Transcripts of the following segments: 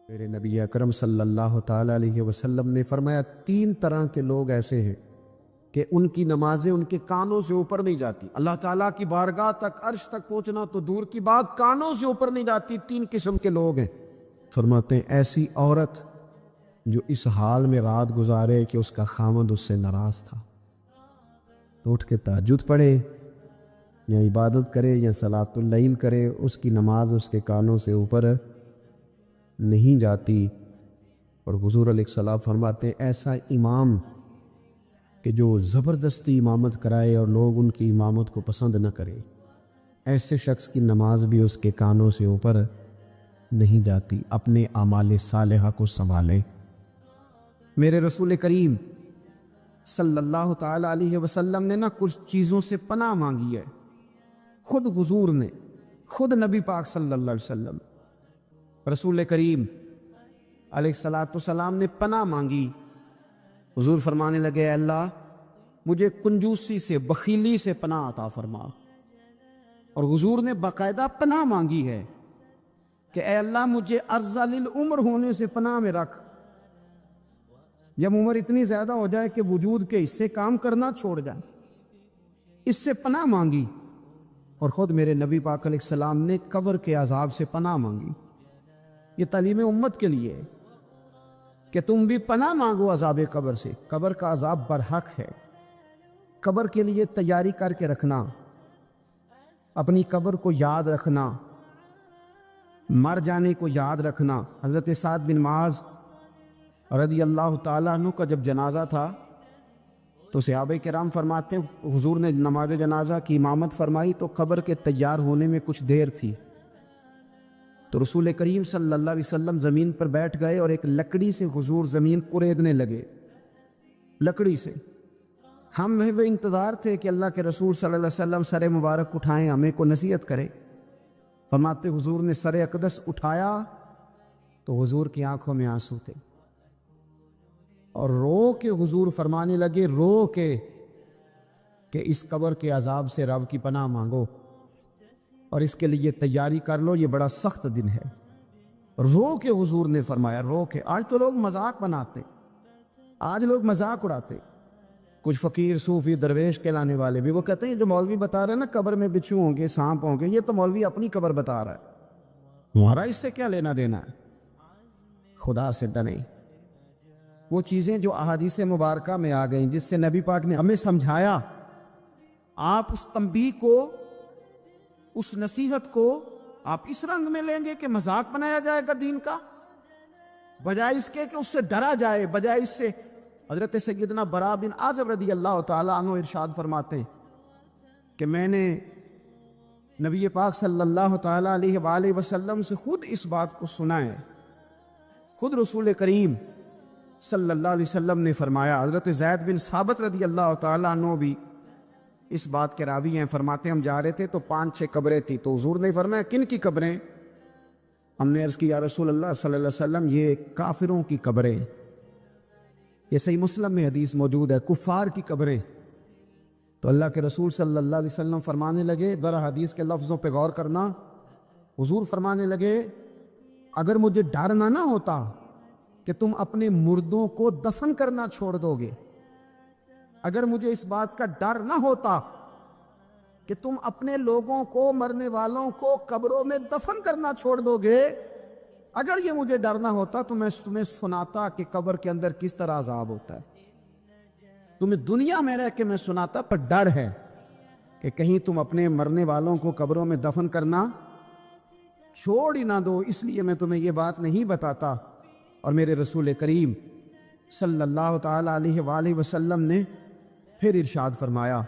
میرے نبی اکرم صلی اللہ تعالیٰ علیہ وسلم نے فرمایا 3 طرح کے لوگ ایسے ہیں کہ ان کی نمازیں ان کے کانوں سے اوپر نہیں جاتی۔ اللہ تعالیٰ کی بارگاہ تک، عرش تک پہنچنا تو دور کی بات، کانوں سے اوپر نہیں جاتی۔ 3 قسم کے لوگ ہیں۔ فرماتے ہیں ایسی عورت جو اس حال میں رات گزارے کہ اس کا خاوند اس سے ناراض تھا، تو اٹھ کے تہجد پڑھے یا عبادت کرے یا صلاۃ اللیل کرے، اس کی نماز اس کے کانوں سے اوپر نہیں جاتی۔ اور حضور علیہ السلام فرماتے ہیں ایسا امام کہ جو زبردستی امامت کرائے اور لوگ ان کی امامت کو پسند نہ کرے، ایسے شخص کی نماز بھی اس کے کانوں سے اوپر نہیں جاتی۔ اپنے اعمال صالحہ کو سنبھالے۔ میرے رسول کریم صلی اللہ تعالیٰ علیہ وسلم نے کچھ چیزوں سے پناہ مانگی ہے۔ خود حضور نے، خود نبی پاک صلی اللہ علیہ وسلم، رسول کریم علیہ السلام نے پناہ مانگی۔ حضور فرمانے لگے اے اللہ مجھے کنجوسی سے، بخیلی سے پناہ عطا فرما۔ اور حضور نے باقاعدہ پناہ مانگی ہے کہ اے اللہ مجھے ارذل العمر ہونے سے پناہ میں رکھ۔ جب عمر اتنی زیادہ ہو جائے کہ وجود کے حصے کام کرنا چھوڑ جائے، اس سے پناہ مانگی۔ اور خود میرے نبی پاک علیہ السلام نے قبر کے عذاب سے پناہ مانگی۔ یہ تعلیم امت کے لیے ہے کہ تم بھی پناہ مانگو عذاب قبر سے۔ قبر کا عذاب برحق ہے۔ قبر کے لیے تیاری کر کے رکھنا، اپنی قبر کو یاد رکھنا، مر جانے کو یاد رکھنا۔ حضرت سعد بن معاذ رضی اللہ تعالیٰ عنہ کا جب جنازہ تھا تو صحابہ کرام فرماتے ہیں حضور نے نماز جنازہ کی امامت فرمائی تو قبر کے تیار ہونے میں کچھ دیر تھی، تو رسول کریم صلی اللہ علیہ وسلم زمین پر بیٹھ گئے اور ایک لکڑی سے حضور زمین کریدنے لگے، لکڑی سے۔ ہم وہ انتظار تھے کہ اللہ کے رسول صلی اللہ علیہ وسلم سر مبارک اٹھائیں، ہمیں کو نصیحت کرے۔ فرماتے حضور نے سر اقدس اٹھایا تو حضور کی آنکھوں میں آنسو تھے، اور رو کے حضور فرمانے لگے، رو کے کہ اس قبر کے عذاب سے رب کی پناہ مانگو اور اس کے لیے تیاری کر لو، یہ بڑا سخت دن ہے۔ رو کے حضور نے فرمایا، رو کے۔ آج تو لوگ مذاق بناتے، آج لوگ مذاق اڑاتے۔ کچھ فقیر صوفی درویش کہلانے والے بھی وہ کہتے ہیں جو مولوی بتا رہے ہیں نا قبر میں بچھو ہوں گے، سانپ ہوں گے، یہ تو مولوی اپنی قبر بتا رہا ہے، ہمارا اس سے کیا لینا دینا ہے؟ خدا سے ڈریں۔ وہ چیزیں جو احادیث مبارکہ میں آ گئیں جس سے نبی پاک نے ہمیں سمجھایا، آپ اس تنبیہ کو، اس نصیحت کو آپ اس رنگ میں لیں گے کہ مذاق بنایا جائے گا دین کا، بجائے اس کے کہ اس سے ڈرا جائے، بجائے اس سے۔ حضرت سیدنا براء بن عازب رضی اللہ تعالیٰ عنہ ارشاد فرماتے ہیں کہ میں نے نبی پاک صلی اللہ تعالیٰ علیہ وآلہ وسلم سے خود اس بات کو سنا ہے۔ خود رسول کریم صلی اللہ علیہ وسلم نے فرمایا۔ حضرت زید بن ثابت رضی اللہ تعالیٰ عنہ بھی اس بات کے راوی ہیں، فرماتے ہم جا رہے تھے تو 5-6 قبریں تھی، تو حضور نے فرمایا کن کی قبریں؟ ہم نے عرض کی یا رسول اللہ صلی اللہ علیہ وسلم یہ کافروں کی قبریں، یہ صحیح مسلم میں حدیث موجود ہے، کفار کی قبریں۔ تو اللہ کے رسول صلی اللہ علیہ وسلم فرمانے لگے، ذرا حدیث کے لفظوں پہ غور کرنا، حضور فرمانے لگے اگر مجھے ڈر نہ ہوتا کہ تم اپنے مردوں کو دفن کرنا چھوڑ دو گے، اگر مجھے اس بات کا ڈر نہ ہوتا کہ تم اپنے لوگوں کو، مرنے والوں کو قبروں میں دفن کرنا چھوڑ دو گے، اگر یہ مجھے ڈر نہ ہوتا تو میں تمہیں سناتا کہ قبر کے اندر کس طرح عذاب ہوتا ہے۔ تمہیں دنیا میں رہ کے میں سناتا، پر ڈر ہے کہ کہیں تم اپنے مرنے والوں کو قبروں میں دفن کرنا چھوڑ ہی نہ دو، اس لیے میں تمہیں یہ بات نہیں بتاتا۔ اور میرے رسول کریم صلی اللہ تعالیٰ علیہ وآلہ وسلم نے پھر ارشاد فرمایا،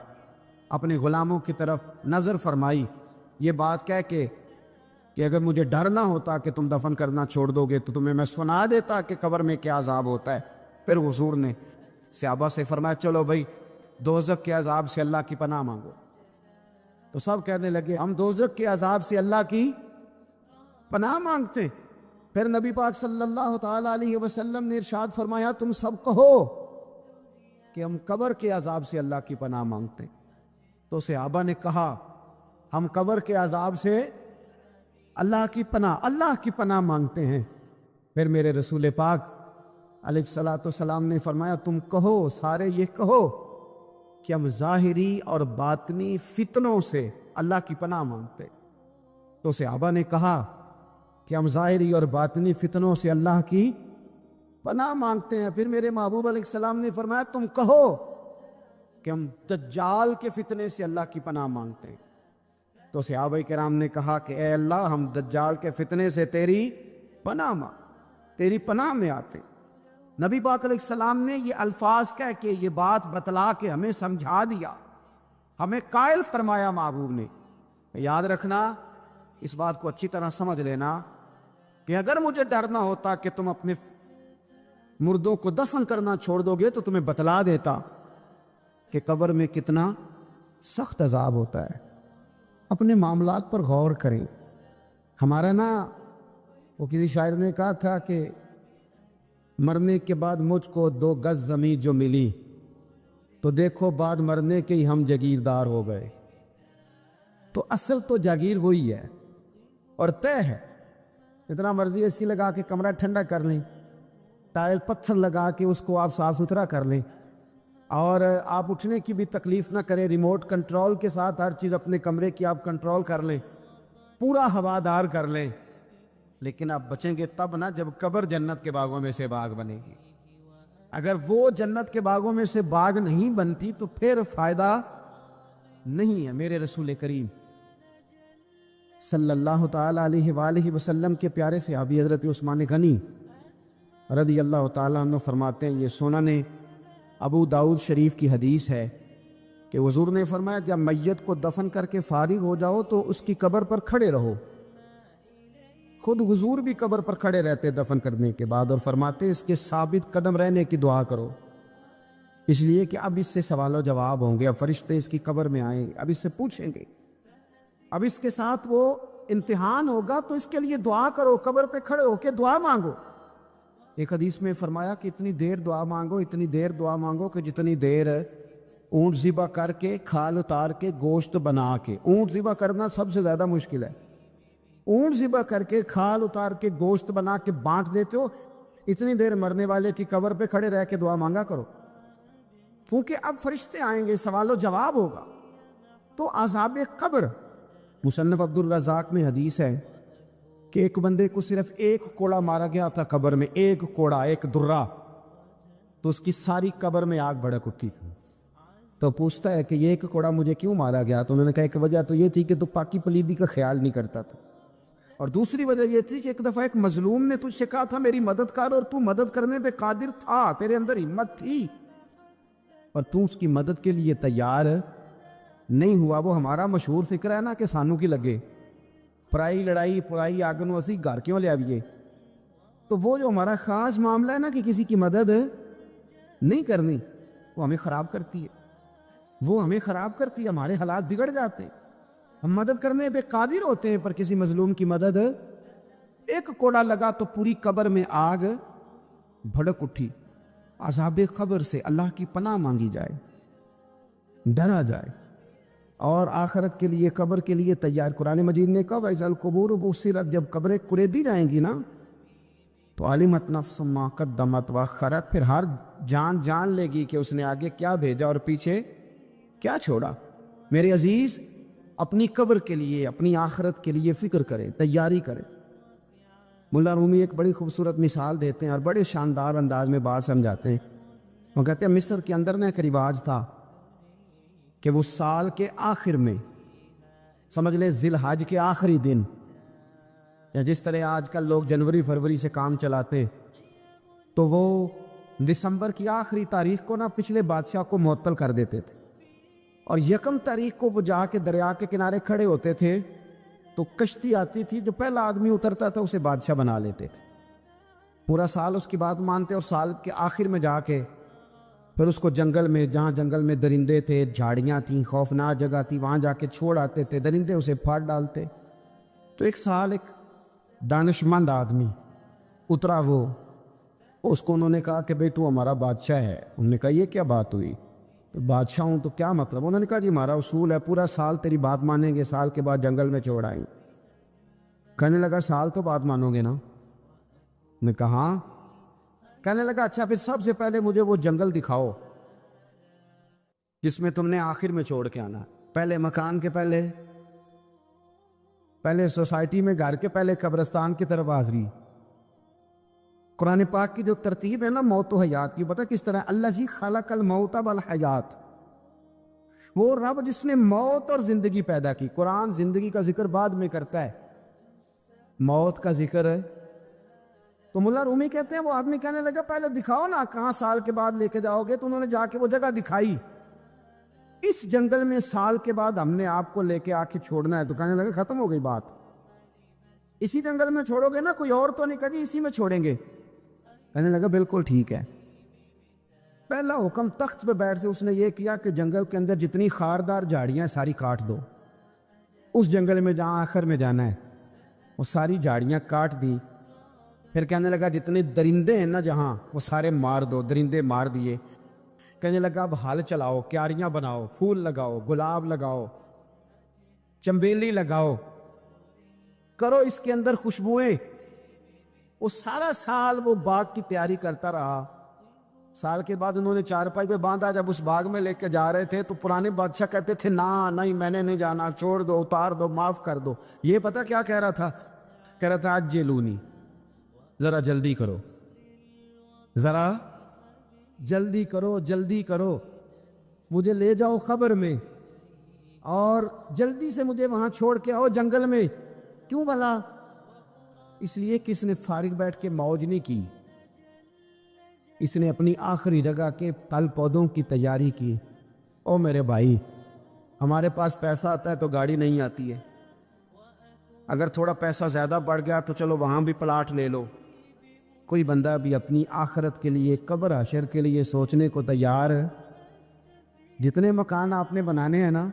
اپنے غلاموں کی طرف نظر فرمائی، یہ بات کہہ کے کہ اگر مجھے ڈر نہ ہوتا کہ تم دفن کرنا چھوڑ دو گے تو تمہیں میں سنا دیتا کہ قبر میں کیا عذاب ہوتا ہے۔ پھر حضور نے صحابہ سے فرمایا چلو بھائی دوزخ کے عذاب سے اللہ کی پناہ مانگو۔ تو سب کہنے لگے ہم دوزخ کے عذاب سے اللہ کی پناہ مانگتے۔ پھر نبی پاک صلی اللہ تعالیٰ علیہ وسلم نے ارشاد فرمایا تم سب کہو کہ ہم قبر کے عذاب سے اللہ کی پناہ مانگتے۔ تو صحابہ نے کہا ہم قبر کے عذاب سے اللہ کی پناہ مانگتے ہیں۔ پھر میرے رسول پاک علیہ الصلوۃ والسلام نے فرمایا تم کہو، سارے یہ کہو کہ ہم ظاہری اور باطنی فتنوں سے اللہ کی پناہ مانگتے۔ تو صحابہ نے کہا کہ ہم ظاہری اور باطنی فتنوں سے اللہ کی پناہ مانگتے ہیں۔ پھر میرے محبوب علیہ السلام نے فرمایا تم کہو کہ ہم دجال کے فتنے سے اللہ کی پناہ مانگتے ہیں۔ تو صحابہ کرام نے کہا کہ اے اللہ ہم دجال کے فتنے سے تیری پناہ مانگ، تیری پناہ میں آتے۔ نبی پاک علیہ السلام نے یہ الفاظ کہہ کے یہ بات بتلا کے ہمیں سمجھا دیا، ہمیں قائل فرمایا محبوب نے۔ یاد رکھنا، اس بات کو اچھی طرح سمجھ لینا کہ اگر مجھے ڈرنا ہوتا کہ تم اپنے مردوں کو دفن کرنا چھوڑ دو گے تو تمہیں بتلا دیتا کہ قبر میں کتنا سخت عذاب ہوتا ہے۔ اپنے معاملات پر غور کریں۔ ہمارا وہ کسی شاعر نے کہا تھا کہ مرنے کے بعد مجھ کو 2 گز زمین جو ملی تو دیکھو بعد مرنے کے ہی ہم جاگیردار ہو گئے۔ تو اصل تو جاگیر وہی ہے اور طے ہے۔ اتنا مرضی اے سی لگا کے کمرہ ٹھنڈا کر لیں، ٹائل پتھر لگا کے اس کو آپ صاف ستھرا کر لیں، اور آپ اٹھنے کی بھی تکلیف نہ کریں، ریموٹ کنٹرول کے ساتھ ہر چیز اپنے کمرے کی آپ کنٹرول کر لیں، پورا ہوادار کر لیں، لیکن آپ بچیں گے تب نہ جب قبر جنت کے باغوں میں سے باغ بنے گی۔ اگر وہ جنت کے باغوں میں سے باغ نہیں بنتی تو پھر فائدہ نہیں ہے۔ میرے رسول کریم صلی اللہ تعالی علیہ وآلہ وسلم کے پیارے صحابی حضرت عثمان غنی رضی اللہ تعالیٰ عنہ فرماتے ہیں، یہ سنن ابو داؤد شریف کی حدیث ہے کہ حضور نے فرمایا جب میت کو دفن کر کے فارغ ہو جاؤ تو اس کی قبر پر کھڑے رہو۔ خود حضور بھی قبر پر کھڑے رہتے دفن کرنے کے بعد، اور فرماتے اس کے ثابت قدم رہنے کی دعا کرو، اس لیے کہ اب اس سے سوال و جواب ہوں گے، اب فرشتے اس کی قبر میں آئیں، اب اس سے پوچھیں گے، اب اس کے ساتھ وہ امتحان ہوگا، تو اس کے لیے دعا کرو، قبر پہ کھڑے ہو کے دعا مانگو۔ ایک حدیث میں فرمایا کہ اتنی دیر دعا مانگو، اتنی دیر دعا مانگو کہ جتنی دیر اونٹ ذبح کر کے کھال اتار کے گوشت بنا کے، اونٹ ذبح کرنا سب سے زیادہ مشکل ہے، اونٹ ذبح کر کے کھال اتار کے گوشت بنا کے بانٹ دیتے ہو، اتنی دیر مرنے والے کی قبر پہ کھڑے رہ کے دعا مانگا کرو، کیونکہ اب فرشتے آئیں گے، سوال و جواب ہوگا۔ تو عذاب قبر، مصنف عبد الرزاق میں حدیث ہے کہ ایک بندے کو صرف ایک کوڑا مارا گیا تھا قبر میں، ایک کوڑا، ایک درہ، تو اس کی ساری قبر میں آگ بھڑک اٹھی تھی۔ تو پوچھتا ہے کہ یہ ایک کوڑا مجھے کیوں مارا گیا؟ تو انہوں نے کہا ایک وجہ تو یہ تھی کہ تو پاکی پلیدی کا خیال نہیں کرتا تھا، اور دوسری وجہ یہ تھی کہ ایک دفعہ ایک مظلوم نے تجھ سے کہا تھا میری مدد کر، اور تو مدد کرنے پہ قادر تھا، تیرے اندر ہمت تھی، اور تو اس کی مدد کے لیے تیار نہیں ہوا۔ وہ ہمارا مشہور فکر ہے نا کہ سانو کی لگے، پرائی لڑائی پرائی آگنوں اسی گھر کیوں لے آئیے۔ تو وہ جو ہمارا خاص معاملہ ہے نا کہ کسی کی مدد نہیں کرنی، وہ ہمیں خراب کرتی ہے، وہ ہمیں خراب کرتی ہے، ہمارے حالات بگڑ جاتے ہیں۔ ہم مدد کرنے پہ قادر ہوتے ہیں پر کسی مظلوم کی مدد، ایک کوڑا لگا تو پوری قبر میں آگ بھڑک اٹھی۔ عذاب قبر سے اللہ کی پناہ مانگی جائے، ڈرا جائے، اور آخرت کے لیے قبر کے لیے تیار۔ قرآن مجید نے کہا وَإِذَا الْقُبُورُ بُعْثِرَتْ، جب قبریں کریدی جائیں گی نا تو عَلِمَتْ نَفْسٌ مَا قَدَّمَتْ وَأَخَّرَتْ، پھر ہر جان لے گی کہ اس نے آگے کیا بھیجا اور پیچھے کیا چھوڑا۔ میرے عزیز، اپنی قبر کے لیے، اپنی آخرت کے لیے فکر کریں، تیاری کریں۔ ملا رومی ایک بڑی خوبصورت مثال دیتے ہیں اور بڑے شاندار انداز میں بات سمجھاتے ہیں۔ وہ کہتے ہیں مصر کے اندر نا ایک رواج تھا کہ وہ سال کے آخر میں، سمجھ لے ذی الحج کے آخری دن، یا جس طرح آج کل لوگ جنوری فروری سے کام چلاتے، تو وہ دسمبر کی آخری تاریخ کو نا پچھلے بادشاہ کو معطل کر دیتے تھے، اور یکم تاریخ کو وہ جا کے دریا کے کنارے کھڑے ہوتے تھے، تو کشتی آتی تھی، جو پہلا آدمی اترتا تھا اسے بادشاہ بنا لیتے تھے۔ پورا سال اس کی بات مانتے، اور سال کے آخر میں جا کے پھر اس کو جنگل میں، جہاں جنگل میں درندے تھے، جھاڑیاں تھیں، خوفناک جگہ تھی، وہاں جا کے چھوڑ آتے تھے، درندے اسے پھاڑ ڈالتے۔ تو ایک سال ایک دانشمند آدمی اترا، وہ اس کو انہوں نے کہا کہ بھئی تو ہمارا بادشاہ ہے۔ انہوں نے کہا یہ کیا بات ہوئی؟ تو بادشاہ ہوں تو کیا مطلب؟ انہوں نے کہا جی ہمارا اصول ہے، پورا سال تیری بات مانیں گے، سال کے بعد جنگل میں چھوڑ آئیں گے۔ کہنے لگا سال تو بات مانو گے نا؟ نے کہا کہنے لگا اچھا پھر سب سے پہلے مجھے وہ جنگل دکھاؤ جس میں تم نے آخر میں چھوڑ کے آنا. پہلے مکان کے پہلے سوسائٹی میں گھر کے پہلے قبرستان کی طرف حاضری. قرآن پاک کی جو ترتیب ہے نا موت و حیات کی، پتہ کس طرح؟ الذی خلق الموت والحیات، وہ رب جس نے موت اور زندگی پیدا کی. قرآن زندگی کا ذکر بعد میں کرتا ہے، موت کا ذکر ہے. تو ملا رومی کہتے ہیں وہ آدمی کہنے لگا پہلے دکھاؤ نا کہاں سال کے بعد لے کے جاؤ گے. تو انہوں نے جا کے وہ جگہ دکھائی، اس جنگل میں سال کے بعد ہم نے آپ کو لے کے آ کے چھوڑنا ہے. تو کہنے لگا ختم ہو گئی بات، اسی جنگل میں چھوڑو گے نا، کوئی اور تو نہیں؟ کہا جی اسی میں چھوڑیں گے. کہنے لگا بالکل ٹھیک ہے. پہلا حکم تخت پہ بیٹھ سے اس نے یہ کیا کہ جنگل کے اندر جتنی خاردار جھاڑیاں ساری کاٹ دو. اس جنگل میں جہاں آخر میں جانا ہے وہ ساری جھاڑیاں کاٹ دی. پھر کہنے لگا جتنے درندے ہیں نا جہاں وہ سارے مار دو. درندے مار دیے. کہنے لگا اب ہل چلاؤ، کیاریاں بناؤ، پھول لگاؤ، گلاب لگاؤ، چنبیلی لگاؤ، کرو اس کے اندر خوشبوئیں. وہ سارا سال وہ باغ کی تیاری کرتا رہا. سال کے بعد انہوں نے چارپائی پہ باندھا. جب اس باغ میں لے کے جا رہے تھے تو پرانے بادشاہ کہتے تھے نہیں میں نے نہیں جانا، چھوڑ دو، اتار دو، معاف کر دو. یہ پتہ کیا کہہ رہا تھا؟ کہہ رہا تھا عجلونی، ذرا جلدی کرو، ذرا جلدی کرو، جلدی کرو، مجھے لے جاؤ قبر میں اور جلدی سے مجھے وہاں چھوڑ کے آؤ جنگل میں. کیوں بھلا؟ اس لیے کہ اس نے فارغ بیٹھ کے موج نہیں کی، اس نے اپنی آخری جگہ کے پھل پودوں کی تیاری کی. او میرے بھائی، ہمارے پاس پیسہ آتا ہے تو گاڑی نہیں آتی ہے. اگر تھوڑا پیسہ زیادہ بڑھ گیا تو چلو وہاں بھی پلاٹ لے لو. کوئی بندہ بھی اپنی آخرت کے لیے، قبر حشر کے لیے سوچنے کو تیار ہے؟ جتنے مکان آپ نے بنانے ہیں نا،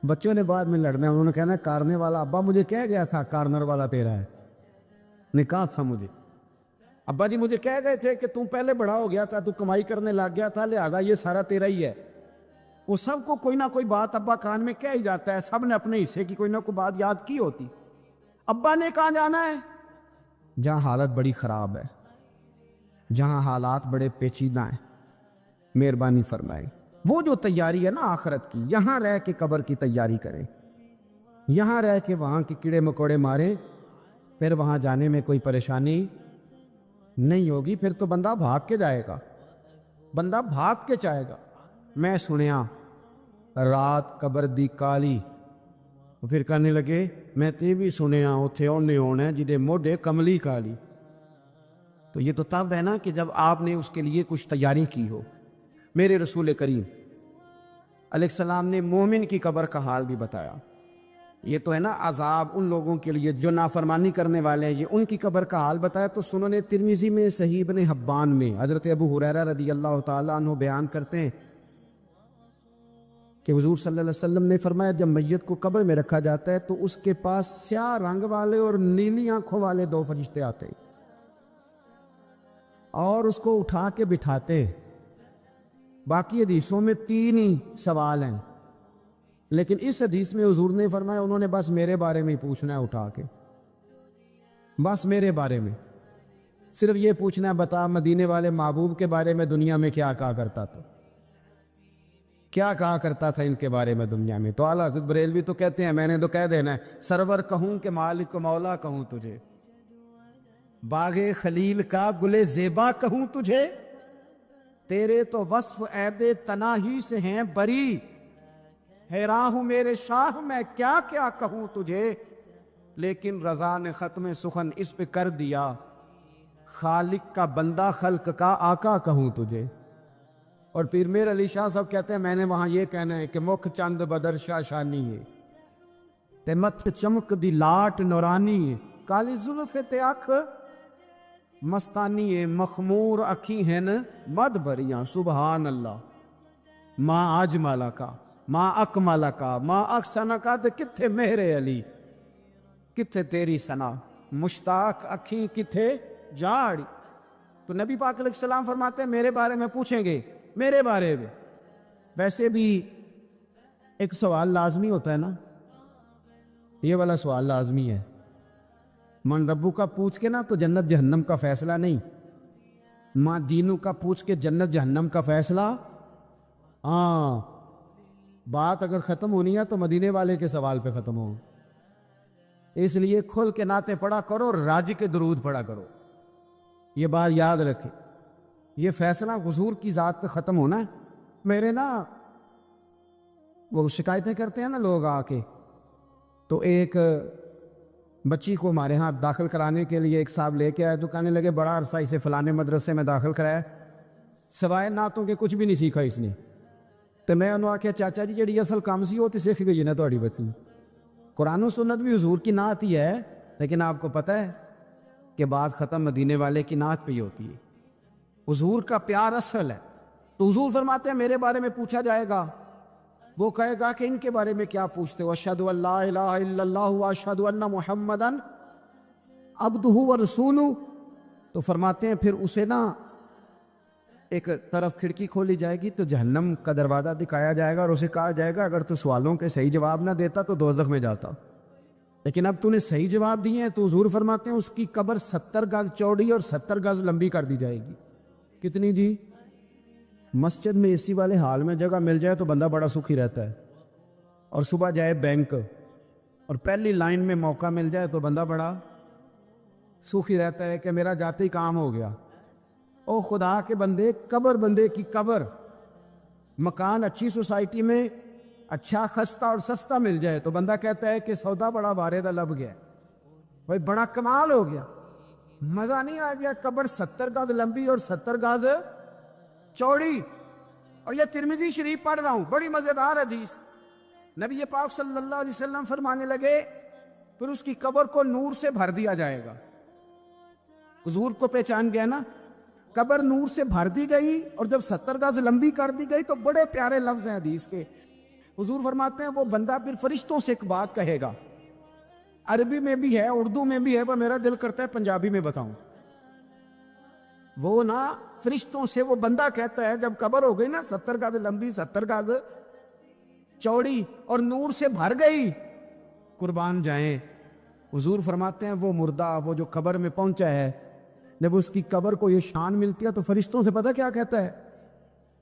بچوں نے بعد میں لڑنا ہے. انہوں نے کہنا کارنے والا ابا مجھے کہہ گیا تھا کارنر والا تیرا ہے. نے کہا تھا مجھے ابا جی مجھے کہہ گئے تھے کہ تم پہلے بڑا ہو گیا تھا، تو کمائی کرنے لگ گیا تھا، لہذا یہ سارا تیرا ہی ہے. وہ سب کو کوئی نہ کوئی بات ابا کان میں کہہ ہی جاتا ہے. سب نے اپنے حصے کی کوئی نہ کوئی بات یاد کی ہوتی. ابا نے کہاں جانا ہے؟ جہاں حالت بڑی خراب ہے، جہاں حالات بڑے پیچیدہ ہیں. مہربانی فرمائے وہ جو تیاری ہے نا آخرت کی، یہاں رہ کے قبر کی تیاری کریں، یہاں رہ کے وہاں کے کیڑے مکوڑے ماریں، پھر وہاں جانے میں کوئی پریشانی نہیں ہوگی. پھر تو بندہ بھاگ کے جائے گا، بندہ بھاگ کے جائے گا. میں سنیا رات قبر دی کالی، پھر کہنے لگے میں تے بھی سنیا اتھے اونے ہونا جدے موڈے کملی کالی. تو یہ تو تب ہے نا کہ جب آپ نے اس کے لیے کچھ تیاری کی ہو. میرے رسول کریم علیہ السلام نے مومن کی قبر کا حال بھی بتایا. یہ تو ہے نا عذاب ان لوگوں کے لیے جو نافرمانی کرنے والے ہیں، یہ ان کی قبر کا حال بتایا. تو سنن ترمذی میں، صحیح ابن حبان میں حضرت ابو ہریرہ رضی اللہ تعالیٰ عنہ بیان کرتے ہیں کہ حضور صلی اللہ علیہ وسلم نے فرمایا جب میت کو قبر میں رکھا جاتا ہے تو اس کے پاس سیاہ رنگ والے اور نیلی آنکھوں والے 2 فرشتے آتے اور اس کو اٹھا کے بٹھاتے. باقی حدیثوں میں 3 ہی سوال ہیں، لیکن اس حدیث میں حضور نے فرمایا انہوں نے بس میرے بارے میں ہی پوچھنا ہے اٹھا کے، بس میرے بارے میں صرف یہ پوچھنا ہے بتا مدینے والے محبوب کے بارے میں دنیا میں کیا کہا کرتا تھا، کیا کہا کرتا تھا ان کے بارے میں دنیا میں. تو اعلیٰ حضرت بریلوی تو کہتے ہیں میں نے تو کہہ دینا ہے سرور کہوں کہ مالک کو مولا کہوں تجھے، باغ خلیل کا گلے زیبا کہوں تجھے، تیرے تو وصف عیب تناہی سے ہیں بری، حیراں ہوں میرے شاہ میں کیا کیا کہوں تجھے، لیکن رضا نے ختم سخن اس پہ کر دیا، خالق کا بندہ خلق کا آقا کہوں تجھے. اور پیر میر علی شاہ صاحب کہتے ہیں میں نے وہاں یہ کہنا ہے کہ مکھ چند بدر شاہ شانی ہے تے مت چمک دی لاٹ نورانی ہے، کالی زلف تے اکھ مستانی ہے، مخمور اکھی ہیں مد بریاں. سبحان اللہ. ماں اجمالا کا، ماں اکمالا کا، ماں اکسنا کا، تے کتھے مہر علی، کتھے تیری سنا، مشتاق اکھیں کتھے جاڑی. تو نبی پاک علیہ السلام فرماتے ہیں میرے بارے میں پوچھیں گے، میرے بارے میں. ویسے بھی ایک سوال لازمی ہوتا ہے نا، یہ والا سوال لازمی ہے من ربو کا پوچھ کے نا تو جنت جہنم کا فیصلہ نہیں، ماں دینو کا پوچھ کے جنت جہنم کا فیصلہ۔ ہاں، بات اگر ختم ہونی ہے تو مدینے والے کے سوال پہ ختم ہو، اس لیے کھل کے نعتیں پڑھا کرو اور راجی کے درود پڑھا کرو، یہ بات یاد رکھے۔ یہ فیصلہ حضور کی ذات پہ ختم ہونا ہے۔ میرے نا وہ شکایتیں کرتے ہیں نا لوگ آ کے، تو ایک بچی کو ہمارے ہاں داخل کرانے کے لیے ایک صاحب لے کے آئے تو کہنے لگے بڑا عرصہ اسے فلانے مدرسے میں داخل کرایا، سوائے نعتوں کے کچھ بھی نہیں سیکھا اس نے۔ تو میں انہوں نے آخیا چاچا جی جڑی اصل کام سی وہ تو سیکھ گئی نا تہاڈی بچی، قرآن و سنت بھی حضور کی نعت ہی ہے، لیکن آپ کو پتہ ہے کہ بات ختم مدینے والے کی نعت پہ ہی ہوتی ہے۔ حضور کا پیار اصل ہے، تو حضور فرماتے ہیں میرے بارے میں پوچھا جائے گا، وہ کہے گا کہ ان کے بارے میں کیا پوچھتے ہو؟ اشہد ان لا الہ الا اللہ واشہد ان محمدا عبدہ ورسولہ۔ تو فرماتے ہیں پھر اسے نا ایک طرف کھڑکی کھولی جائے گی تو جہنم کا دروازہ دکھایا جائے گا اور اسے کہا جائے گا اگر تو سوالوں کے صحیح جواب نہ دیتا تو دوزخ میں جاتا، لیکن اب تو نے صحیح جواب دیے ہیں۔ تو حضور فرماتے ہیں اس کی قبر 70 گز چوڑی اور 70 گز لمبی کر دی جائے گی۔ کتنی جی؟ مسجد میں اے سی والے حال میں جگہ مل جائے تو بندہ بڑا سکھی رہتا ہے، اور صبح جائے بینک اور پہلی لائن میں موقع مل جائے تو بندہ بڑا سکھی رہتا ہے کہ میرا جاتے ہی کام ہو گیا۔ او خدا کے بندے، قبر بندے کی قبر، مکان اچھی سوسائٹی میں اچھا خستہ اور سستا مل جائے تو بندہ کہتا ہے کہ سودا بڑا بارے دا لب گیا، بھائی بڑا کمال ہو گیا، مزہ نہیں آ گیا۔ قبر 70 گز لمبی اور 70 گز چوڑی، اور یہ ترمذی شریف پڑھ رہا ہوں، بڑی مزیدار حدیث۔ نبی پاک صلی اللہ علیہ وسلم فرمانے لگے پھر اس کی قبر کو نور سے بھر دیا جائے گا۔ حضور کو پہچان گیا نا، قبر نور سے بھر دی گئی اور جب 70 گز لمبی کر دی گئی تو بڑے پیارے لفظ ہیں حدیث کے۔ حضور فرماتے ہیں وہ بندہ پھر فرشتوں سے ایک بات کہے گا، عربی میں بھی ہے اردو میں بھی ہے، پر میرا دل کرتا ہے پنجابی میں بتاؤں۔ وہ نا فرشتوں سے وہ بندہ کہتا ہے جب قبر ہو گئی نا 70 گز لمبی 70 گز چوڑی اور نور سے بھر گئی، قربان جائیں، حضور فرماتے ہیں وہ مردہ وہ جو قبر میں پہنچا ہے، جب اس کی قبر کو یہ شان ملتی ہے تو فرشتوں سے پتہ کیا کہتا ہے؟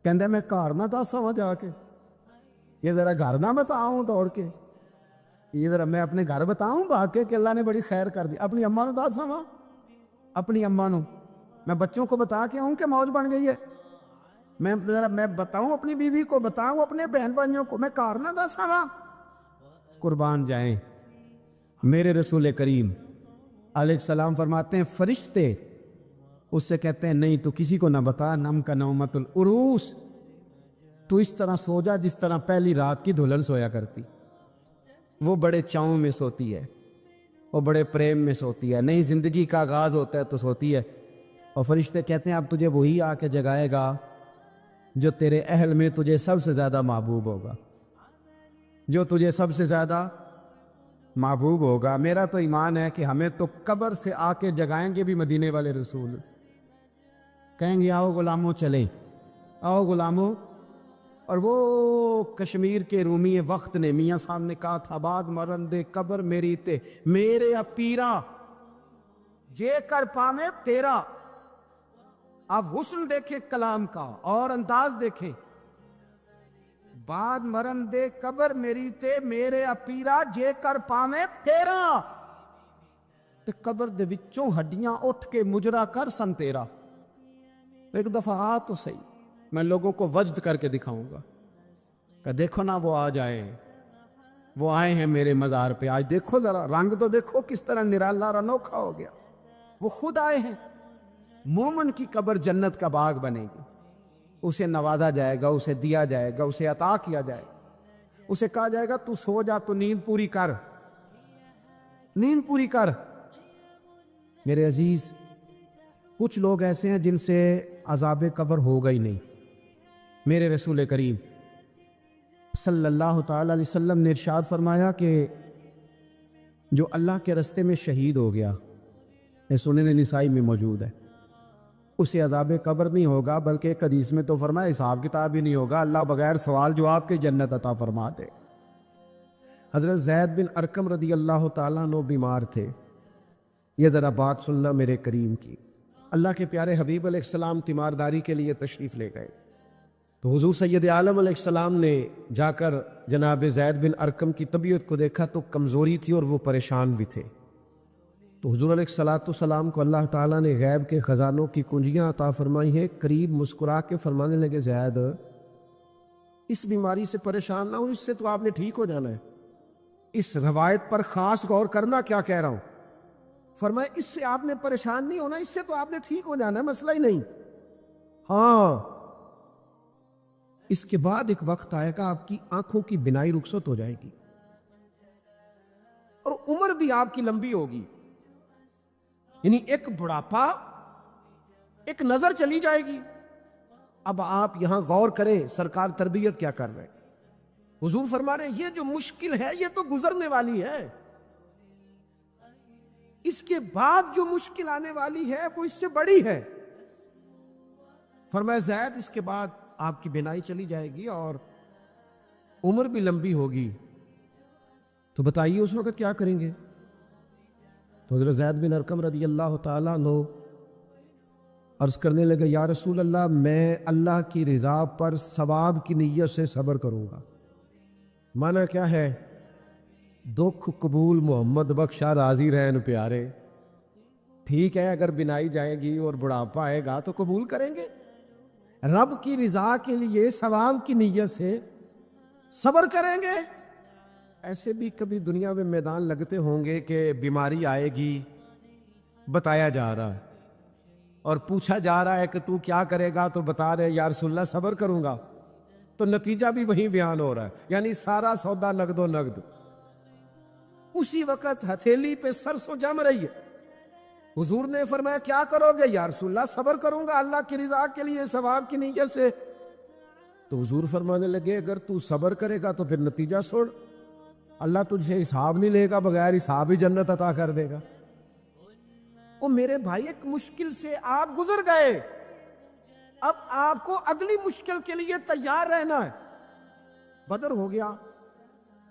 کہتا ہے میں گھر نہ دسا ہوا جا کے، یہ ذرا گھر نہ بتاؤں دوڑ کے، یہ ذرا میں اپنے گھر بتاؤں بھاگ کے کہ اللہ نے بڑی خیر کر دی، اپنی اماں نو دس ہوا، اپنی اماں نو میں بچوں کو بتا کے آؤں کہ موج بن گئی ہے، میں بتاؤں اپنی بیوی کو، بتاؤں اپنے بہن بھائیوں کو، میں گھر نہ دس ہوا۔ قربان جائیں، میرے رسول کریم علیہ السلام فرماتے ہیں فرشتے اس سے کہتے ہیں نہیں تو کسی کو نہ بتا، نم کا نومت العروس، تو اس طرح سو جا جس طرح پہلی رات کی دلہن سویا کرتی، وہ بڑے چاؤں میں سوتی ہے، وہ بڑے پریم میں سوتی ہے، نہیں زندگی کا آغاز ہوتا ہے تو سوتی ہے، اور فرشتے کہتے ہیں اب تجھے وہی آ کے جگائے گا جو تیرے اہل میں تجھے سب سے زیادہ محبوب ہوگا، جو تجھے سب سے زیادہ محبوب ہوگا۔ میرا تو ایمان ہے کہ ہمیں تو قبر سے آ کے جگائیں گے بھی مدینے والے رسول، کہیں گے آؤ غلاموں چلیں، آؤ غلاموں۔ اور وہ کشمیر کے رومی وقت نے میاں صاحب نے کہا تھا بعد مرندے قبر میری تے میرے اپیرا جے کر پامے تیرا۔ آپ حسن دیکھیں کلام کا اور انداز دیکھیں، بعد مرندے قبر میری تے میرے اپیرا جے کر پامے تیرا، تے قبر دے وچوں ہڈیاں اٹھ کے مجرا کر سن تیرا۔ ایک دفعہ آ تو صحیح، میں لوگوں کو وجد کر کے دکھاؤں گا کہ دیکھو نا وہ آ جائے، وہ آئے ہیں میرے مزار پہ، آج دیکھو ذرا رنگ تو دیکھو کس طرح نرالا اور انوکھا ہو گیا، وہ خود آئے ہیں۔ مومن کی قبر جنت کا باغ بنے گی، اسے نوازا جائے گا، اسے دیا جائے گا، اسے عطا کیا جائے گا، اسے کہا جائے گا تو سو جا، تو نیند پوری کر، نیند پوری کر۔ میرے عزیز کچھ لوگ ایسے ہیں جن سے عذاب قبر ہوگا ہی نہیں۔ میرے رسول کریم صلی اللہ تعالی علیہ وسلم نے ارشاد فرمایا کہ جو اللہ کے رستے میں شہید ہو گیا، یہ سنن نسائی میں موجود ہے، اسے عذاب قبر نہیں ہوگا، بلکہ ایک حدیث میں تو فرمایا حساب کتاب ہی نہیں ہوگا، اللہ بغیر سوال جواب کے جنت عطا فرما دے۔ حضرت زید بن ارقم رضی اللہ تعالیٰ عنہ بیمار تھے، یہ ذرا بات سننا میرے کریم کی۔ اللہ کے پیارے حبیب علیہ السلام تیمارداری کے لیے تشریف لے گئے تو حضور سید عالم علیہ السلام نے جا کر جناب زید بن ارقم کی طبیعت کو دیکھا تو کمزوری تھی اور وہ پریشان بھی تھے۔ تو حضور علیہ السلام کو اللہ تعالیٰ نے غیب کے خزانوں کی کنجیاں عطا فرمائی ہیں۔ قریب مسکرا کے فرمانے لگے، زید اس بیماری سے پریشان نہ ہو، اس سے تو آپ نے ٹھیک ہو جانا ہے۔ اس روایت پر خاص غور کرنا کیا کہہ رہا ہوں۔ فرمایا اس سے آپ نے پریشان نہیں ہونا، اس سے تو آپ نے ٹھیک ہو جانا ہے، مسئلہ ہی نہیں۔ ہاں اس کے بعد ایک وقت آئے گا آپ کی آنکھوں کی بینائی رخصت ہو جائے گی اور عمر بھی آپ کی لمبی ہوگی، یعنی ایک بڑھاپا، ایک نظر چلی جائے گی۔ اب آپ یہاں غور کریں سرکار تربیت کیا کر رہے ہیں۔ حضور فرما رہے ہیں یہ جو مشکل ہے یہ تو گزرنے والی ہے، اس کے بعد جو مشکل آنے والی ہے وہ اس سے بڑی ہے۔ فرمایا زید اس کے بعد آپ کی بینائی چلی جائے گی اور عمر بھی لمبی ہوگی، تو بتائیے اس وقت کیا کریں گے؟ تو حضرت زید بن ارقم رضی اللہ تعالیٰ عنہ عرض کرنے لگے، یا رسول اللہ میں اللہ کی رضا پر ثواب کی نیت سے صبر کروں گا۔ معنی کیا ہے؟ دکھ قبول محمد بخشا راضی رہن پیارے۔ ٹھیک ہے اگر بینائی جائے گی اور بڑھاپا آئے گا تو قبول کریں گے، رب کی رضا کے لیے ثواب کی نیت سے صبر کریں گے۔ ایسے بھی کبھی دنیا میں میدان لگتے ہوں گے کہ بیماری آئے گی، بتایا جا رہا ہے اور پوچھا جا رہا ہے کہ تو کیا کرے گا، تو بتا رہے یا رسول اللہ صبر کروں گا، تو نتیجہ بھی وہی بیان ہو رہا ہے، یعنی سارا سودا نقد و نقد۔ اسی وقت ہتھیلی پہ سرسوں جم رہی ہے۔ حضور نے فرمایا کیا کرو گے؟ یا رسول اللہ صبر کروں گا اللہ کی رضا کے لیے ثواب کی نیت سے۔ تو حضور فرمانے لگے اگر تو صبر کرے گا تو پھر نتیجہ سن، اللہ تجھے حساب نہیں لے گا، بغیر حساب ہی جنت عطا کر دے گا۔ او میرے بھائی ایک مشکل سے آپ گزر گئے، اب آپ کو اگلی مشکل کے لیے تیار رہنا ہے۔ بدر ہو گیا،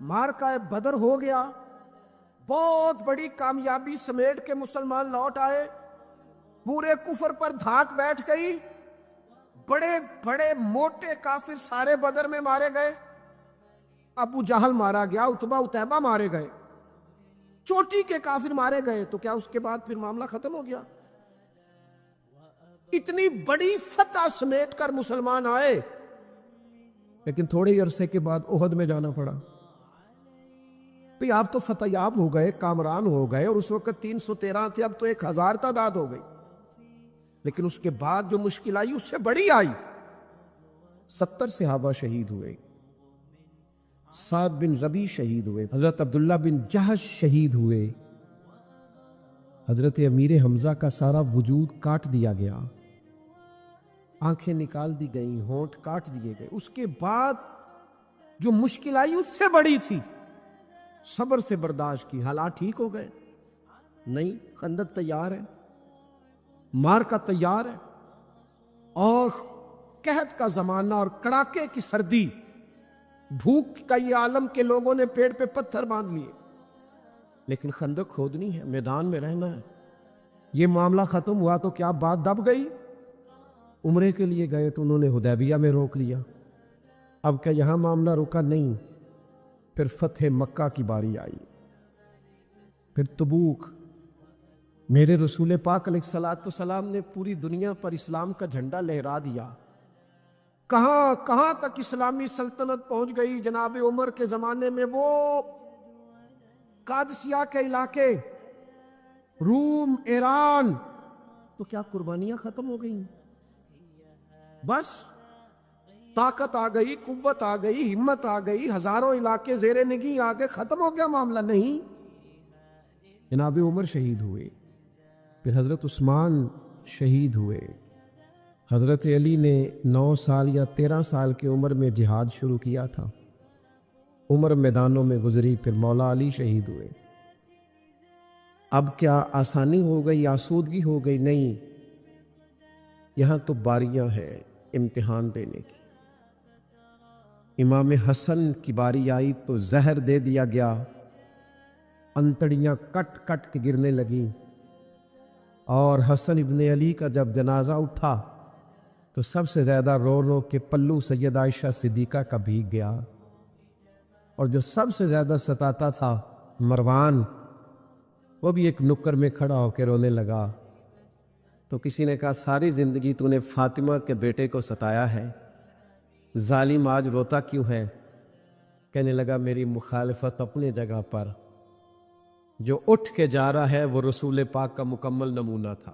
معرکہ بدر ہو گیا، بہت بڑی کامیابی سمیٹ کے مسلمان لوٹ آئے، پورے کفر پر دھاک بیٹھ گئی، بڑے بڑے موٹے کافر سارے بدر میں مارے گئے، ابو جہل مارا گیا، عتبہ عتیبہ مارے گئے، چوٹی کے کافر مارے گئے، تو کیا اس کے بعد پھر معاملہ ختم ہو گیا؟ اتنی بڑی فتح سمیٹ کر مسلمان آئے، لیکن تھوڑے عرصے کے بعد احد میں جانا پڑا۔ آپ تو فتح یاب ہو گئے، کامران ہو گئے، اور اس وقت 313 تھے، اب تو 1000 تعداد ہو گئی، لیکن اس کے بعد جو مشکل آئی اس سے بڑی آئی۔ 70 صحابہ شہید ہوئے، سعد بن ربیع شہید ہوئے، حضرت عبداللہ بن جہش شہید ہوئے، حضرت امیر حمزہ کا سارا وجود کاٹ دیا گیا، آنکھیں نکال دی گئیں، ہونٹ کاٹ دیے گئے۔ اس کے بعد جو مشکل آئی اس سے بڑی تھی، صبر سے برداشت کی، حالات ٹھیک ہو گئے، نہیں خندق تیار ہے، مارکا تیار ہے، اور قحط کا زمانہ اور کڑاکے کی سردی، بھوک کا یہ عالم کے لوگوں نے پیڑ پہ پتھر باندھ لیے، لیکن خندق کھودنی ہے، میدان میں رہنا ہے۔ یہ معاملہ ختم ہوا تو کیا بات دب گئی؟ عمرے کے لیے گئے تو انہوں نے حدیبیہ میں روک لیا، اب کیا یہاں معاملہ رکا؟ نہیں، پھر فتح مکہ کی باری آئی، پھر تبوک۔ میرے رسول پاک علیہ السلام نے پوری دنیا پر اسلام کا جھنڈا لہرا دیا، کہاں کہاں تک اسلامی سلطنت پہنچ گئی۔ جناب عمر کے زمانے میں وہ قادسیہ کے علاقے، روم، ایران، تو کیا قربانیاں ختم ہو گئیں؟ بس طاقت آ گئی، قوت آ گئی، ہمت آ گئی، ہزاروں علاقے زیر نگیں آ گئے، ختم ہو گیا معاملہ؟ نہیں، جناب عمر شہید ہوئے، پھر حضرت عثمان شہید ہوئے، حضرت علی نے 9 سال یا 13 سال کی عمر میں جہاد شروع کیا تھا، عمر میدانوں میں گزری، پھر مولا علی شہید ہوئے۔ اب کیا آسانی ہو گئی، آسودگی ہو گئی؟ نہیں، یہاں تو باریاں ہیں امتحان دینے کی۔ امام حسن کی باری آئی تو زہر دے دیا گیا، انتڑیاں کٹ کٹ کے گرنے لگیں، اور حسن ابن علی کا جب جنازہ اٹھا تو سب سے زیادہ رو رو کے پلو سید عائشہ صدیقہ کا بھیگ گیا، اور جو سب سے زیادہ ستاتا تھا مروان، وہ بھی ایک نکر میں کھڑا ہو کے رونے لگا۔ تو کسی نے کہا ساری زندگی تو نے فاطمہ کے بیٹے کو ستایا ہے، ظالم آج روتا کیوں ہے؟ کہنے لگا میری مخالفت اپنے جگہ پر، جو اٹھ کے جا رہا ہے وہ رسول پاک کا مکمل نمونہ تھا،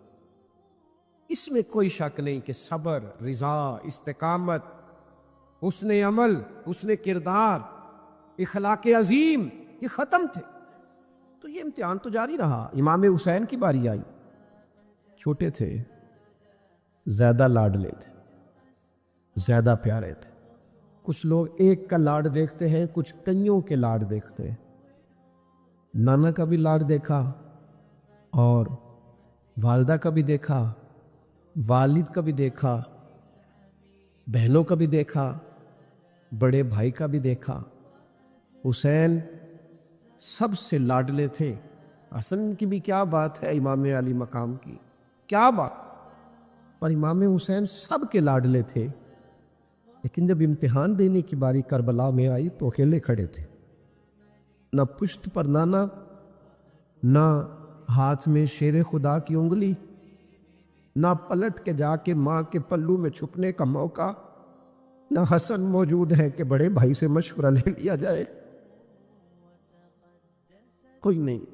اس میں کوئی شک نہیں کہ صبر، رضا، استقامت، حسن عمل، حسن کردار، اخلاق عظیم یہ ختم تھے۔ تو یہ امتحان تو جاری رہا۔ امام حسین کی باری آئی، چھوٹے تھے، زیادہ لاڈلے تھے، زیادہ پیارے تھے۔ کچھ لوگ ایک کا لاڈ دیکھتے ہیں، کچھ کئیوں کے لاڈ دیکھتے ہیں۔ نانا کا بھی لاڈ دیکھا، اور والدہ کا بھی دیکھا، والد کا بھی دیکھا، بہنوں کا بھی دیکھا، بڑے بھائی کا بھی دیکھا۔ حسین سب سے لاڈلے تھے۔ حسن کی بھی کیا بات ہے، امام علی مقام کی کیا بات، پر امام حسین سب کے لاڈلے تھے۔ لیکن جب امتحان دینے کی باری کربلا میں آئی تو اکیلے کھڑے تھے، نہ پشت پر نانا، نہ ہاتھ میں شیر خدا کی انگلی، نہ پلٹ کے جا کے ماں کے پلو میں چھپنے کا موقع، نہ حسن موجود ہے کہ بڑے بھائی سے مشورہ لے لیا جائے، کوئی نہیں۔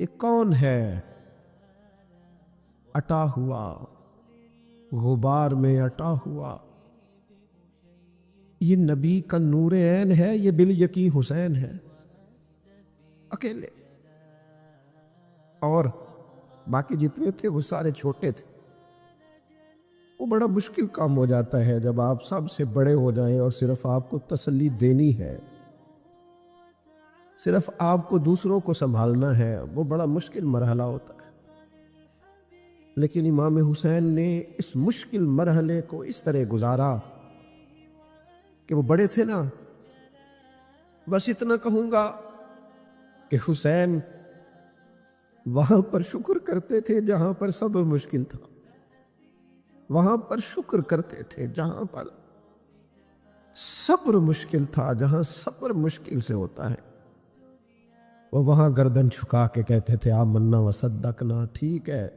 یہ کون ہے اٹا ہوا، غبار میں اٹا ہوا؟ یہ نبی کا نور عین ہے، یہ بالیقین حسین ہے، اکیلے۔ اور باقی جتنے تھے وہ سارے چھوٹے تھے۔ وہ بڑا مشکل کام ہو جاتا ہے جب آپ سب سے بڑے ہو جائیں اور صرف آپ کو تسلی دینی ہے، صرف آپ کو دوسروں کو سنبھالنا ہے، وہ بڑا مشکل مرحلہ ہوتا ہے۔ لیکن امام حسین نے اس مشکل مرحلے کو اس طرح گزارا کہ وہ بڑے تھے نا، بس اتنا کہوں گا کہ حسین وہاں پر شکر کرتے تھے جہاں پر صبر مشکل تھا، وہاں پر شکر کرتے تھے جہاں پر صبر مشکل تھا، جہاں صبر مشکل سے ہوتا ہے وہ وہاں گردن جھکا کے کہتے تھے آمنا وصدقنا، ٹھیک ہے،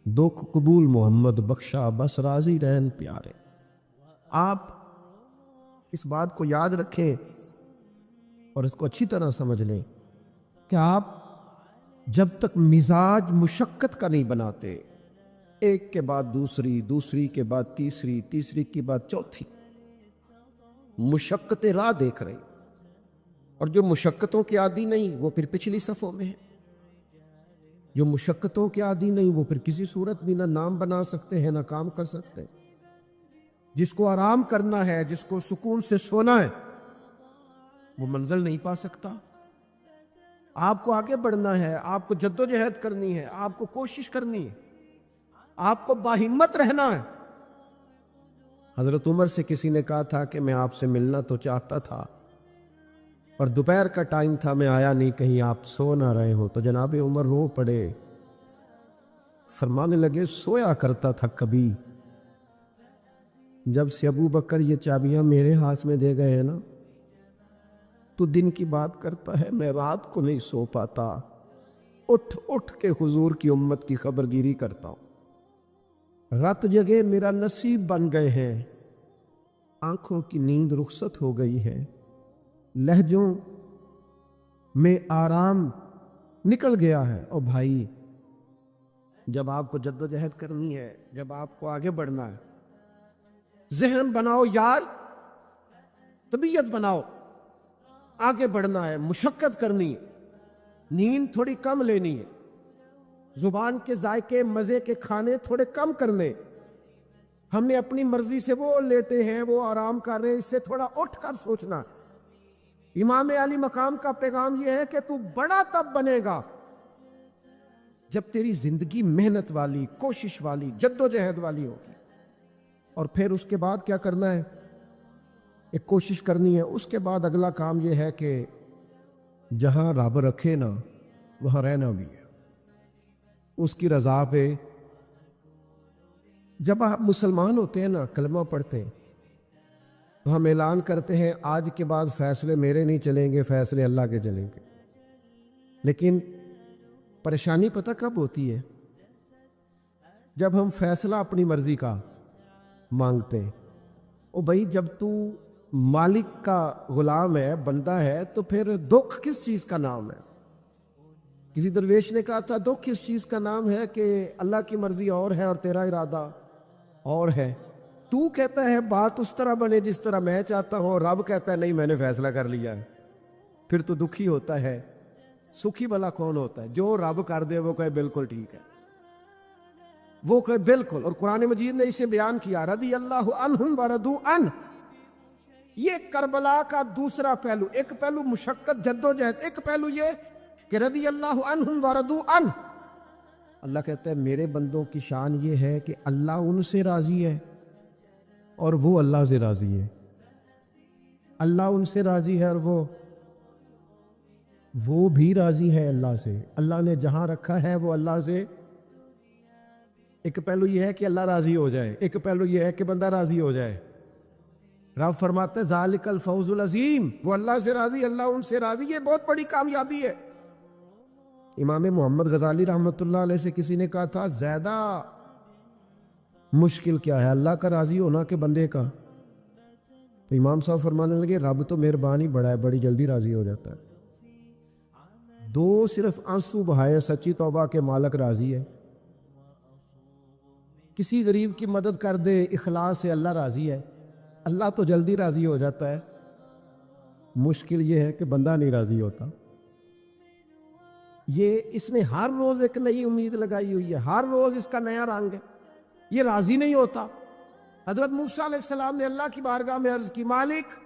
دکھ قبول محمد بخشا، بس راضی رہن پیارے۔ آپ اس بات کو یاد رکھیں اور اس کو اچھی طرح سمجھ لیں کہ آپ جب تک مزاج مشقت کا نہیں بناتے، ایک کے بعد دوسری، دوسری کے بعد تیسری، تیسری کے بعد چوتھی مشقت راہ دیکھ رہے، اور جو مشقتوں کے عادی نہیں وہ پھر پچھلی صفوں میں ہے، جو مشقتوں کے عادی نہیں وہ پھر کسی صورت بھی نہ نام بنا سکتے ہیں نہ کام کر سکتے ہیں۔ جس کو آرام کرنا ہے، جس کو سکون سے سونا ہے، وہ منزل نہیں پا سکتا۔ آپ کو آگے بڑھنا ہے، آپ کو جد و جہد کرنی ہے، آپ کو کوشش کرنی ہے، آپ کو باہمت رہنا ہے۔ حضرت عمر سے کسی نے کہا تھا کہ میں آپ سے ملنا تو چاہتا تھا، اور دوپہر کا ٹائم تھا، میں آیا نہیں، کہیں آپ سو نہ رہے ہو۔ تو جناب عمر رو پڑے، فرمانے لگے سویا کرتا تھا کبھی، جب سے ابو بکر یہ چابیاں میرے ہاتھ میں دے گئے ہیں نا، تو دن کی بات کرتا ہے، میں رات کو نہیں سو پاتا، اٹھ اٹھ کے حضور کی امت کی خبرگیری کرتا ہوں۔ رات جگہ میرا نصیب بن گئے ہیں، آنکھوں کی نیند رخصت ہو گئی ہے، لہجوں میں آرام نکل گیا ہے۔ اور بھائی، جب آپ کو جد و جہد کرنی ہے، جب آپ کو آگے بڑھنا ہے، ذہن بناؤ یار، طبیعت بناؤ، آگے بڑھنا ہے، مشقت کرنی ہے، نیند تھوڑی کم لینی ہے، زبان کے ذائقے مزے کے کھانے تھوڑے کم کرنے۔ ہم نے اپنی مرضی سے وہ لیٹے ہیں، وہ آرام کر رہے ہیں، اس سے تھوڑا اٹھ کر سوچنا۔ امام علی مقام کا پیغام یہ ہے کہ تو بڑا تب بنے گا جب تیری زندگی محنت والی، کوشش والی، جد و جہد والی ہوگی۔ اور پھر اس کے بعد کیا کرنا ہے؟ ایک کوشش کرنی ہے۔ اس کے بعد اگلا کام یہ ہے کہ جہاں رب رکھے نا وہاں رہنا بھی ہے۔ اس کی رضا پہ۔ جب آپ مسلمان ہوتے ہیں نا، کلمہ پڑھتے ہیں، تو ہم اعلان کرتے ہیں آج کے بعد فیصلے میرے نہیں چلیں گے، فیصلے اللہ کے چلیں گے۔ لیکن پریشانی پتہ کب ہوتی ہے؟ جب ہم فیصلہ اپنی مرضی کا مانگتے ہیں۔ او بھائی، جب تو مالک کا غلام ہے، بندہ ہے، تو پھر دکھ کس چیز کا نام ہے؟ کسی درویش نے کہا تھا دکھ کس چیز کا نام ہے کہ اللہ کی مرضی اور ہے اور تیرا ارادہ اور ہے۔ تو کہتا ہے بات اس طرح بنے جس طرح میں چاہتا ہوں، اور رب کہتا ہے نہیں، میں نے فیصلہ کر لیا ہے۔ پھر تو دکھی ہوتا ہے۔ سکھی بلا کون ہوتا ہے؟ جو رب کر دے وہ کہے بالکل ٹھیک ہے، وہ کہے بالکل۔ اور قرآن مجید نے اسے بیان کیا، رضی اللہ عنہم ورضوا عنہ۔ یہ کربلا کا دوسرا پہلو، ایک پہلو مشقت جدوجہد، ایک پہلو یہ کہ رضی اللہ عنہم ورضوا عنہ۔ اللہ کہتا ہے میرے بندوں کی شان یہ ہے کہ اللہ ان سے راضی ہے اور وہ اللہ سے راضی ہے۔ اللہ ان سے راضی ہے اور وہ بھی راضی ہے اللہ سے۔ اللہ نے جہاں رکھا ہے وہ اللہ سے۔ ایک پہلو یہ ہے کہ اللہ راضی ہو جائے، ایک پہلو یہ ہے کہ بندہ راضی ہو جائے۔ رب فرماتے ہیں ذالک الفوز العظیم، وہ اللہ سے راضی، اللہ ان سے راضی، یہ بہت بڑی کامیابی ہے۔ امام محمد غزالی رحمۃ اللہ علیہ سے کسی نے کہا تھا زیادہ مشکل کیا ہے، اللہ کا راضی ہونا کہ بندے کا؟ تو امام صاحب فرمانے لگے رب تو مہربان ہی بڑا ہے، بڑی جلدی راضی ہو جاتا ہے۔ دو صرف آنسو بہائے سچی توبہ کے مالک راضی ہے۔ کسی غریب کی مدد کر دے اخلاص سے، اللہ راضی ہے۔ اللہ تو جلدی راضی ہو جاتا ہے، مشکل یہ ہے کہ بندہ نہیں راضی ہوتا۔ یہ اس نے ہر روز ایک نئی امید لگائی ہوئی ہے، ہر روز اس کا نیا رنگ ہے، یہ راضی نہیں ہوتا۔ حضرت موسیٰ علیہ السلام نے اللہ کی بارگاہ میں عرض کی، مالک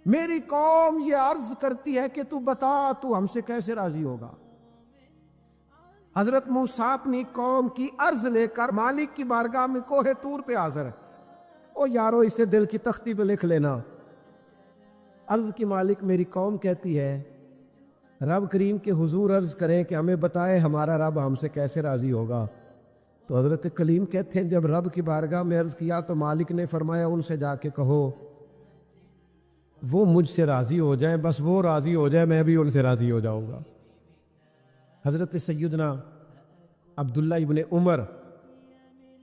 میری قوم یہ عرض کرتی ہے کہ تو بتا تو ہم سے کیسے راضی ہوگا۔ حضرت موسیٰ اپنی قوم کی عرض لے کر مالک کی بارگاہ میں کوہ طور پہ حاضر ہے۔ او یارو اسے دل کی تختی پہ لکھ لینا۔ عرض کی مالک میری قوم کہتی ہے رب کریم کے حضور عرض کریں کہ ہمیں بتائے ہمارا رب ہم سے کیسے راضی ہوگا۔ تو حضرت کلیم کہتے ہیں جب رب کی بارگاہ میں عرض کیا تو مالک نے فرمایا ان سے جا کے کہو وہ مجھ سے راضی ہو جائیں، بس وہ راضی ہو جائے میں بھی ان سے راضی ہو جاؤں گا۔ حضرت سیدنا عبداللہ ابن عمر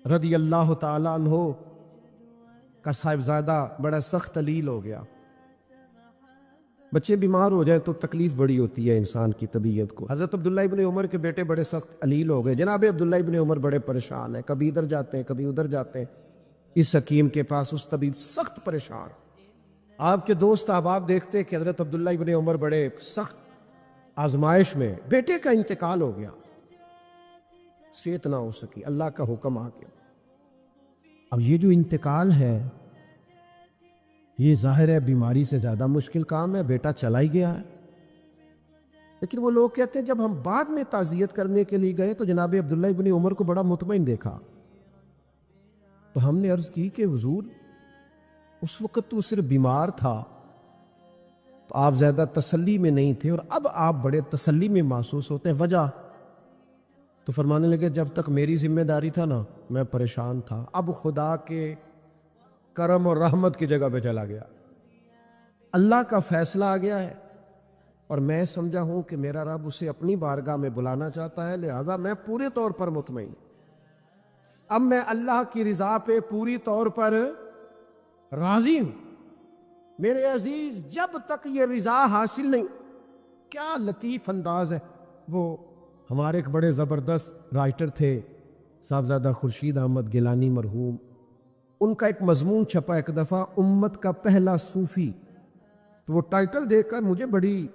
رضی اللہ تعالی عنہ کا صاحبزادہ بڑا سخت علیل ہو گیا۔ بچے بیمار ہو جائیں تو تکلیف بڑی ہوتی ہے انسان کی طبیعت کو۔ حضرت عبداللہ ابن عمر کے بیٹے بڑے سخت علیل ہو گئے۔ جناب عبداللہ ابن عمر بڑے پریشان ہیں، کبھی ادھر جاتے ہیں کبھی ادھر جاتے ہیں، اس حکیم کے پاس، اس طبیب، سخت پریشان۔ آپ کے دوست احباب دیکھتے کہ حضرت عبداللہ ابن عمر بڑے سخت آزمائش میں، بیٹے کا انتقال ہو گیا، صحت نہ ہو سکی، اللہ کا حکم آ گیا۔ اب یہ جو انتقال ہے یہ ظاہر ہے بیماری سے زیادہ مشکل کام ہے، بیٹا چلا ہی گیا ہے۔ لیکن وہ لوگ کہتے ہیں جب ہم بعد میں تعزیت کرنے کے لیے گئے تو جناب عبداللہ ابن عمر کو بڑا مطمئن دیکھا۔ تو ہم نے عرض کی کہ حضور اس وقت تو صرف بیمار تھا تو آپ زیادہ تسلی میں نہیں تھے، اور اب آپ بڑے تسلی میں محسوس ہوتے ہیں، وجہ؟ تو فرمانے لگے جب تک میری ذمہ داری تھا نا میں پریشان تھا، اب خدا کے کرم اور رحمت کی جگہ پہ چلا گیا، اللہ کا فیصلہ آ گیا ہے، اور میں سمجھا ہوں کہ میرا رب اسے اپنی بارگاہ میں بلانا چاہتا ہے، لہذا میں پورے طور پر مطمئن۔ اب میں اللہ کی رضا پہ پوری طور پر راضی ہوں۔ میرے عزیز جب تک یہ رضا حاصل نہیں، کیا لطیف انداز ہے۔ وہ ہمارے ایک بڑے زبردست رائٹر تھے صاحبزادہ خورشید احمد گیلانی مرحوم، ان کا ایک مضمون چھپا ایک دفعہ، امت کا پہلا صوفی۔ تو وہ ٹائٹل دیکھ کر مجھے بڑی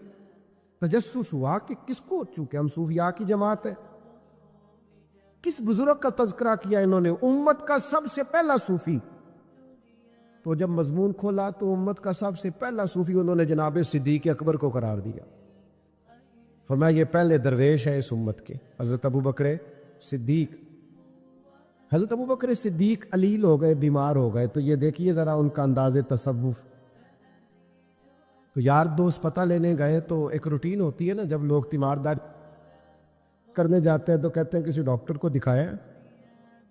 تجسس ہوا کہ کس کو، چونکہ ہم صوفیاء کی جماعت ہے، کس بزرگ کا تذکرہ کیا انہوں نے، امت کا سب سے پہلا صوفی۔ تو جب مضمون کھولا تو امت کا سب سے پہلا صوفی انہوں نے جناب صدیق اکبر کو قرار دیا۔ فرمایا یہ پہلے درویش ہے اس امت کے، حضرت ابو بکر صدیق۔ حضرت ابو بکر صدیق علیل ہو گئے، بیمار ہو گئے، تو یہ دیکھیے ذرا ان کا انداز تصوف۔ تو یار دوست پتہ لینے گئے تو ایک روٹین ہوتی ہے نا، جب لوگ تیماردار کرنے جاتے ہیں تو کہتے ہیں کسی ڈاکٹر کو دکھایا ہے؟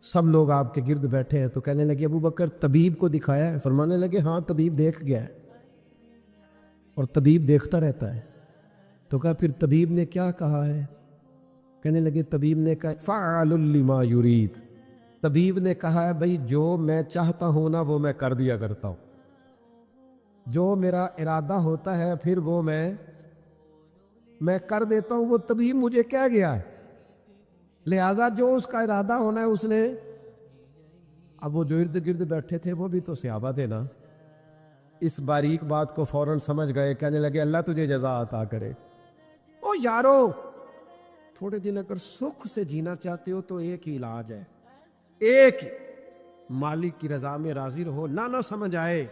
سب لوگ آپ کے گرد بیٹھے ہیں تو کہنے لگے ابو بکر طبیب کو دکھایا ہے؟ فرمانے لگے ہاں طبیب دیکھ گیا ہے، اور طبیب دیکھتا رہتا ہے۔ تو کہا پھر طبیب نے کیا کہا ہے؟ کہنے لگے طبیب نے کہا فعال لما یرید، طبیب نے کہا ہے بھئی جو میں چاہتا ہوں نا وہ میں کر دیا کرتا ہوں، جو میرا ارادہ ہوتا ہے پھر وہ میں کر دیتا ہوں، وہ طبیب مجھے کہہ گیا ہے، لہذا جو اس کا ارادہ ہونا ہے اس نے۔ اب وہ جو ارد گرد بیٹھے تھے وہ بھی تو صحابہ تھے نا، اس باریک بات کو فوراً سمجھ گئے، کہنے لگے اللہ تجھے جزا عطا کرے۔ او یارو، تھوڑے دن اگر سکھ سے جینا چاہتے ہو تو ایک ہی علاج ہے، ایک مالک کی رضا میں راضی رہو، نہ سمجھ آئے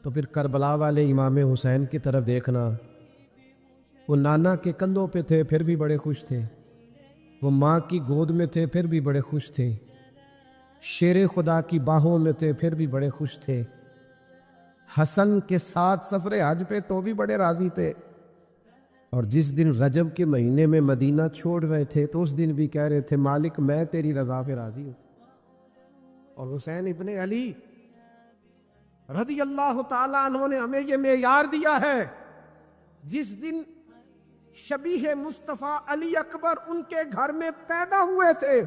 تو پھر کربلا والے امام حسین کی طرف دیکھنا، وہ نانا کے کندھوں پہ تھے پھر بھی بڑے خوش تھے، وہ ماں کی گود میں تھے پھر بھی بڑے خوش تھے، شیر خدا کی باہوں میں تھے پھر بھی بڑے خوش تھے، حسن کے ساتھ سفر حج پہ تو بھی بڑے راضی تھے، اور جس دن رجب کے مہینے میں مدینہ چھوڑ رہے تھے تو اس دن بھی کہہ رہے تھے مالک میں تیری رضا پہ راضی ہوں۔ اور حسین ابن علی رضی اللہ تعالیٰ عنہ نے ہمیں یہ معیار دیا ہے، جس دن شبیہ مصطفیٰ علی اکبر ان کے گھر میں پیدا ہوئے تھے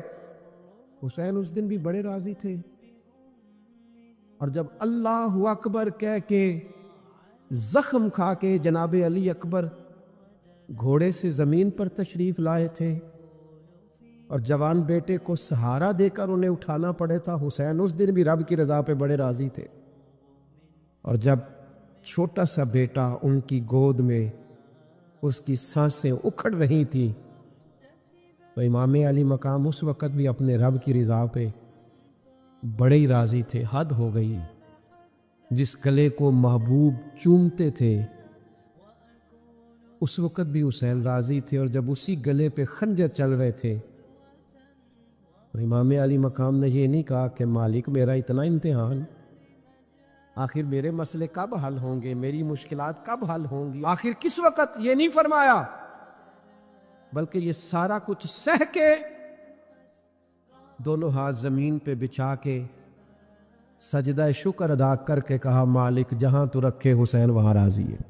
حسین اس دن بھی بڑے راضی تھے، اور جب اللہ اکبر کہہ کے زخم کھا کے جناب علی اکبر گھوڑے سے زمین پر تشریف لائے تھے اور جوان بیٹے کو سہارا دے کر انہیں اٹھانا پڑے تھا، حسین اس دن بھی رب کی رضا پہ بڑے راضی تھے۔ اور جب چھوٹا سا بیٹا ان کی گود میں اس کی سانسیں اکھڑ رہی تھی تو امام علی مقام اس وقت بھی اپنے رب کی رضا پہ بڑے ہی راضی تھے، حد ہو گئی۔ جس گلے کو محبوب چومتے تھے اس وقت بھی حسین راضی تھے، اور جب اسی گلے پہ خنجر چل رہے تھے تو امام علی مقام نے یہ نہیں کہا کہ مالک میرا اتنا امتحان، آخر میرے مسئلے کب حل ہوں گے، میری مشکلات کب حل ہوں گی، آخر کس وقت، یہ نہیں فرمایا، بلکہ یہ سارا کچھ سہ کے دونوں ہاتھ زمین پہ بچھا کے سجدہ شکر ادا کر کے کہا مالک جہاں تو رکھے حسین وہاں راضی ہے۔